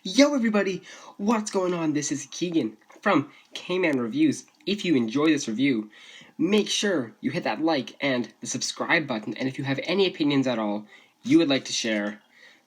Yo everybody, what's going on? This is Keegan from K-Man Reviews. If you enjoy this review, make sure you hit that like and the subscribe button, and if you have any opinions at all you would like to share,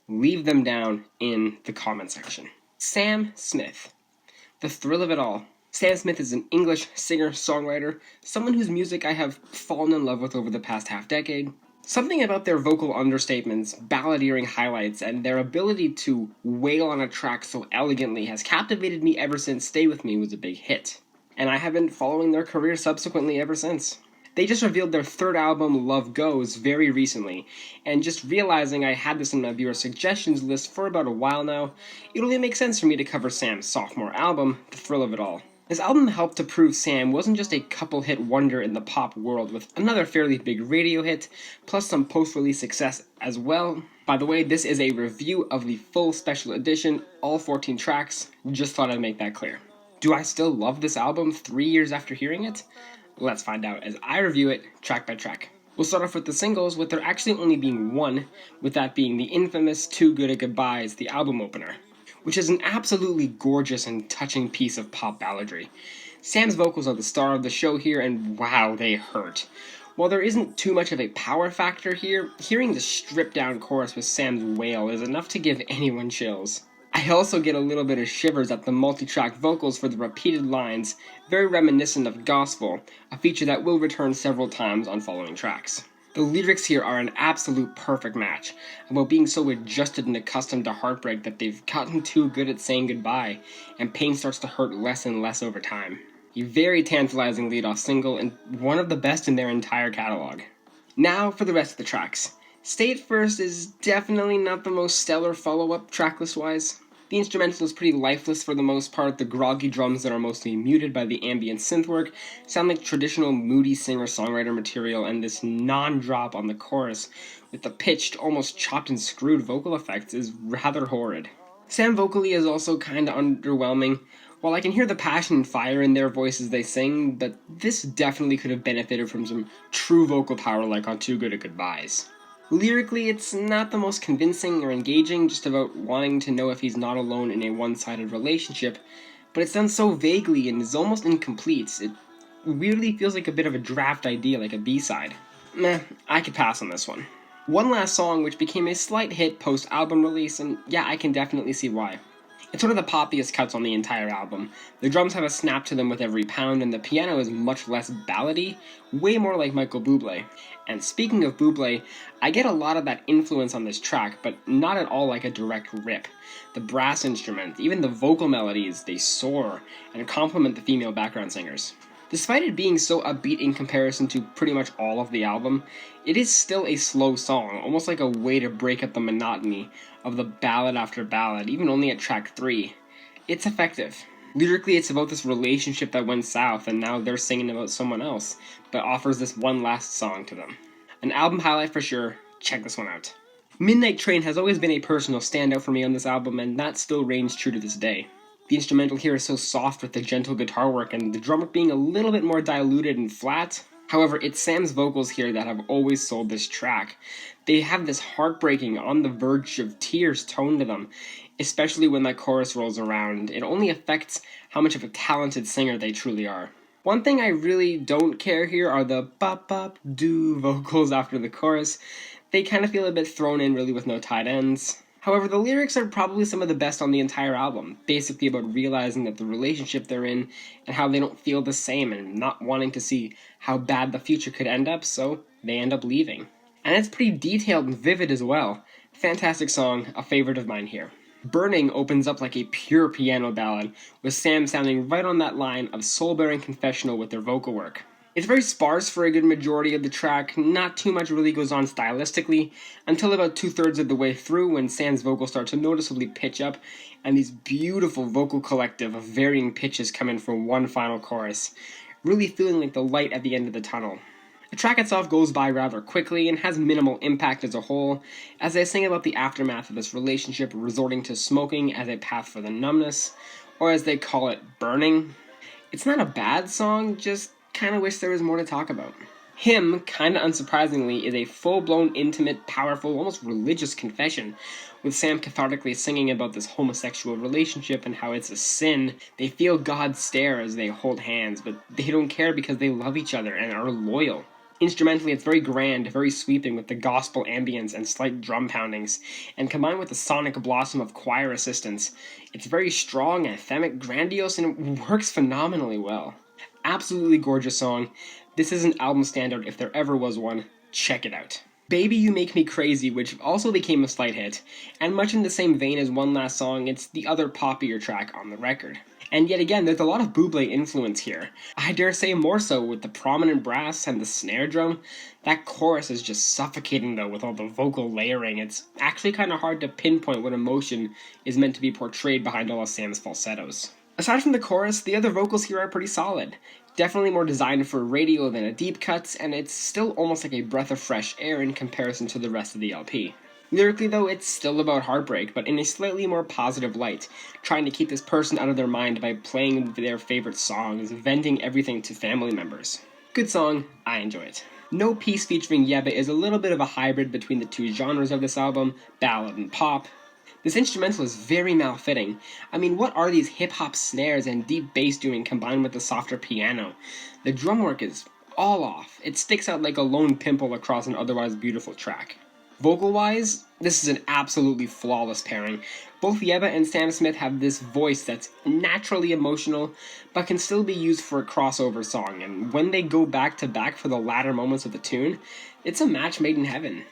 leave them down in the comment section. Sam Smith, The Thrill of It All. Sam Smith is an English singer-songwriter, someone whose music I have fallen in love with over the past half-decade. Something about their vocal understatements, balladeering highlights, and their ability to wail on a track so elegantly has captivated me ever since Stay With Me was a big hit. And I have been following their career subsequently ever since. They just revealed their third album, Love Goes, very recently, and just realizing I had this in my viewer suggestions list for about a while now, it only makes sense for me to cover Sam's sophomore album, The Thrill of It All. This album helped to prove Sam wasn't just a couple-hit wonder in the pop world, with another fairly big radio hit, plus some post-release success as well. By the way, this is a review of the full special edition, all 14 tracks, just thought I'd make that clear. Do I still love this album 3 years after hearing it? Let's find out as I review it track by track. We'll start off with the singles, with there actually only being one, with that being the infamous Too Good at Goodbyes, the album opener, which is an absolutely gorgeous and touching piece of pop balladry. Sam's vocals are the star of the show here, and wow, they hurt. While there isn't too much of a power factor here, hearing the stripped-down chorus with Sam's wail is enough to give anyone chills. I also get a little bit of shivers at the multi-track vocals for the repeated lines, very reminiscent of gospel, a feature that will return several times on following tracks. The lyrics here are an absolute perfect match, about being so adjusted and accustomed to heartbreak that they've gotten too good at saying goodbye, and pain starts to hurt less and less over time. A very tantalizing lead-off single, and one of the best in their entire catalog. Now for the rest of the tracks. Stay at First is definitely not the most stellar follow-up tracklist-wise. The instrumental is pretty lifeless for the most part. The groggy drums that are mostly muted by the ambient synth work sound like traditional moody singer-songwriter material, and this non-drop on the chorus with the pitched, almost chopped and screwed vocal effects is rather horrid. Sam vocally is also kinda underwhelming. While I can hear the passion and fire in their voice as they sing, but this definitely could have benefited from some true vocal power like on Too Good at Goodbyes. Lyrically, it's not the most convincing or engaging, just about wanting to know if he's not alone in a one-sided relationship, but it's done so vaguely and is almost incomplete. It weirdly feels like a bit of a draft idea, like a B-side. Meh, I could pass on this one. One last song which became a slight hit post-album release, and yeah, I can definitely see why. It's one of the poppiest cuts on the entire album. The drums have a snap to them with every pound, and the piano is much less ballady, way more like Michael Bublé. And speaking of Bublé, I get a lot of that influence on this track, but not at all like a direct rip. The brass instruments, even the vocal melodies, they soar and complement the female background singers. Despite it being so upbeat in comparison to pretty much all of the album, it is still a slow song, almost like a way to break up the monotony of the ballad after ballad, even only at track 3. It's effective. Lyrically, it's about this relationship that went south, and now they're singing about someone else, but offers this one last song to them. An album highlight for sure, check this one out. Midnight Train has always been a personal standout for me on this album, and that still reigns true to this day. The instrumental here is so soft with the gentle guitar work, and the drum work being a little bit more diluted and flat. However, it's Sam's vocals here that have always sold this track. They have this heartbreaking, on the verge of tears tone to them, especially when that chorus rolls around. It only affects how much of a talented singer they truly are. One thing I really don't care here are the bop-bop-doo vocals after the chorus. They kind of feel a bit thrown in really with no tight ends. However, the lyrics are probably some of the best on the entire album, basically about realizing that the relationship they're in and how they don't feel the same and not wanting to see how bad the future could end up, so they end up leaving. And it's pretty detailed and vivid as well. Fantastic song, a favorite of mine here. Burning opens up like a pure piano ballad, with Sam sounding right on that line of soul-bearing confessional with their vocal work. It's very sparse for a good majority of the track, not too much really goes on stylistically, until about 2/3 of the way through when Sam's vocals start to noticeably pitch up, and these beautiful vocal collective of varying pitches come in for one final chorus, really feeling like the light at the end of the tunnel. The track itself goes by rather quickly and has minimal impact as a whole, as they sing about the aftermath of this relationship resorting to smoking as a path for the numbness, or as they call it, burning. It's not a bad song, just kinda wish there was more to talk about. Him, kinda unsurprisingly, is a full-blown, intimate, powerful, almost religious confession, with Sam cathartically singing about this homosexual relationship and how it's a sin. They feel God's stare as they hold hands, but they don't care because they love each other and are loyal. Instrumentally, it's very grand, very sweeping with the gospel ambience and slight drum poundings, and combined with the sonic blossom of choir assistance, it's very strong, anthemic, grandiose, and it works phenomenally well. Absolutely gorgeous song. This is an album standard if there ever was one. Check it out. Baby You Make Me Crazy, which also became a slight hit, and much in the same vein as One Last Song, it's the other poppier track on the record. And yet again, there's a lot of Bublé influence here. I dare say more so with the prominent brass and the snare drum. That chorus is just suffocating though with all the vocal layering. It's actually kind of hard to pinpoint what emotion is meant to be portrayed behind all of Sam's falsettos. Aside from the chorus, the other vocals here are pretty solid. Definitely more designed for radio than a deep cuts, and it's still almost like a breath of fresh air in comparison to the rest of the LP. Lyrically though, it's still about heartbreak, but in a slightly more positive light, trying to keep this person out of their mind by playing their favorite songs, venting everything to family members. Good song, I enjoy it. No Peace featuring Yebba is a little bit of a hybrid between the two genres of this album, ballad and pop. This instrumental is very malfitting. I mean, what are these hip-hop snares and deep bass doing combined with the softer piano? The drum work is all off. It sticks out like a lone pimple across an otherwise beautiful track. Vocal-wise, this is an absolutely flawless pairing. Both Yebba and Sam Smith have this voice that's naturally emotional, but can still be used for a crossover song, and when they go back to back for the latter moments of the tune, it's a match made in heaven.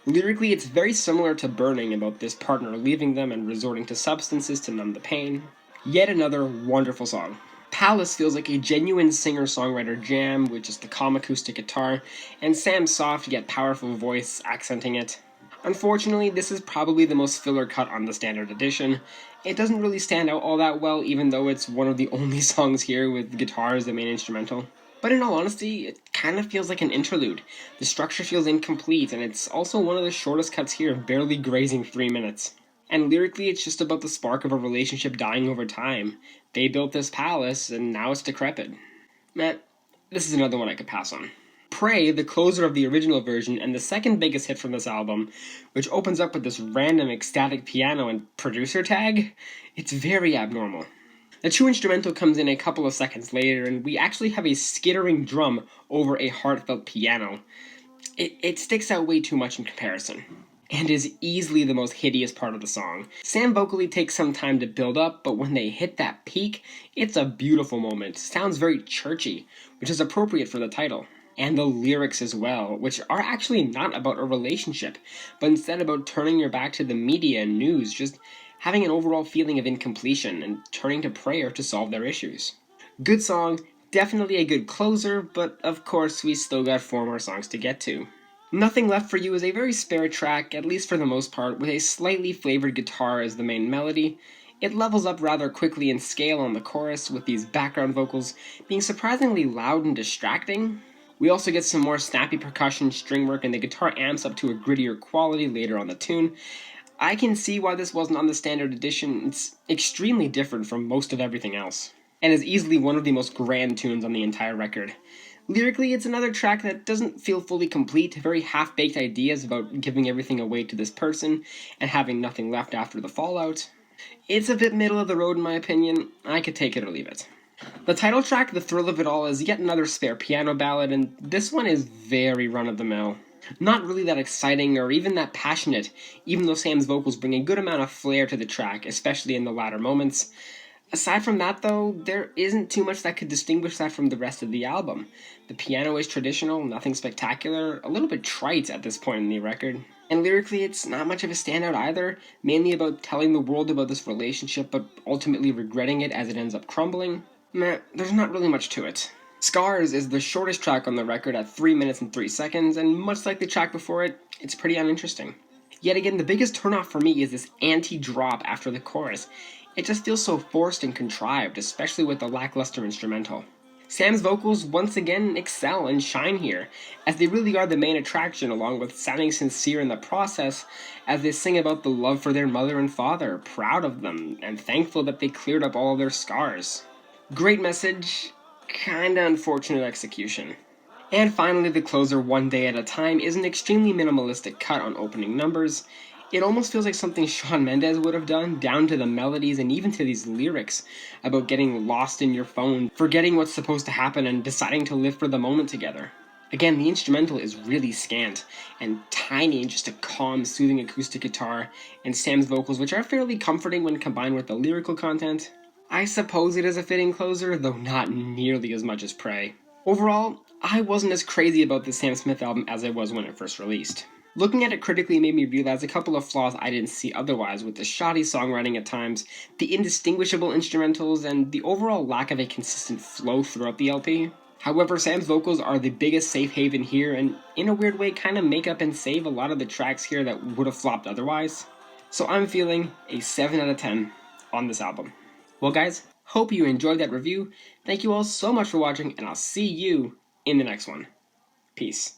Lyrically, it's very similar to Burning about this partner leaving them and resorting to substances to numb the pain. Yet another wonderful song. Palace feels like a genuine singer-songwriter jam with just the calm acoustic guitar, and Sam's soft yet powerful voice accenting it. Unfortunately, this is probably the most filler cut on the standard edition. It doesn't really stand out all that well, even though it's one of the only songs here with guitar as the main instrumental. But in all honesty, it kind of feels like an interlude. The structure feels incomplete, and it's also one of the shortest cuts here, barely grazing 3 minutes. And lyrically, it's just about the spark of a relationship dying over time. They built this palace, and now it's decrepit. Meh, this is another one I could pass on. Pray, the closer of the original version, and the second biggest hit from this album, which opens up with this random ecstatic piano and producer tag, it's very abnormal. The true instrumental comes in a couple of seconds later, and we actually have a skittering drum over a heartfelt piano. It sticks out way too much in comparison, and is easily the most hideous part of the song. Sam vocally takes some time to build up, but when they hit that peak, it's a beautiful moment. Sounds very churchy, which is appropriate for the title. And the lyrics as well, which are actually not about a relationship, but instead about turning your back to the media and news, just having an overall feeling of incompletion and turning to prayer to solve their issues. Good song, definitely a good closer, but of course we still got 4 more songs to get to. Nothing Left for You is a very spare track, at least for the most part, with a slightly flavored guitar as the main melody. It levels up rather quickly in scale on the chorus, with these background vocals being surprisingly loud and distracting. We also get some more snappy percussion, string work, and the guitar amps up to a grittier quality later on the tune. I can see why this wasn't on the standard edition. It's extremely different from most of everything else, and is easily one of the most grand tunes on the entire record. Lyrically, it's another track that doesn't feel fully complete, very half-baked ideas about giving everything away to this person and having nothing left after the fallout. It's a bit middle of the road in my opinion. I could take it or leave it. The title track, The Thrill of It All, is yet another spare piano ballad, and this one is very run-of-the-mill. Not really that exciting or even that passionate, even though Sam's vocals bring a good amount of flair to the track, especially in the latter moments. Aside from that though, there isn't too much that could distinguish that from the rest of the album. The piano is traditional, nothing spectacular, a little bit trite at this point in the record. And lyrically, it's not much of a standout either, mainly about telling the world about this relationship but ultimately regretting it as it ends up crumbling. Meh, there's not really much to it. Scars is the shortest track on the record at 3 minutes and 3 seconds, and much like the track before it, it's pretty uninteresting. Yet again, the biggest turnoff for me is this anti-drop after the chorus. It just feels so forced and contrived, especially with the lackluster instrumental. Sam's vocals once again excel and shine here, as they really are the main attraction, along with sounding sincere in the process as they sing about the love for their mother and father, proud of them, and thankful that they cleared up all of their scars. Great message, kinda unfortunate execution. And finally, the closer One Day at a Time is an extremely minimalistic cut on opening numbers. It almost feels like something Shawn Mendes would have done, down to the melodies and even to these lyrics about getting lost in your phone, forgetting what's supposed to happen and deciding to live for the moment together. Again, the instrumental is really scant and tiny, just a calm, soothing acoustic guitar, and Sam's vocals, which are fairly comforting when combined with the lyrical content. I suppose it is a fitting closer, though not nearly as much as Pray. Overall, I wasn't as crazy about the Sam Smith album as I was when it first released. Looking at it critically made me realize a couple of flaws I didn't see otherwise, with the shoddy songwriting at times, the indistinguishable instrumentals, and the overall lack of a consistent flow throughout the LP. However, Sam's vocals are the biggest safe haven here, and in a weird way kind of make up and save a lot of the tracks here that would have flopped otherwise. So I'm feeling a 7 out of 10 on this album. Well guys, hope you enjoyed that review. Thank you all so much for watching, and I'll see you in the next one. Peace.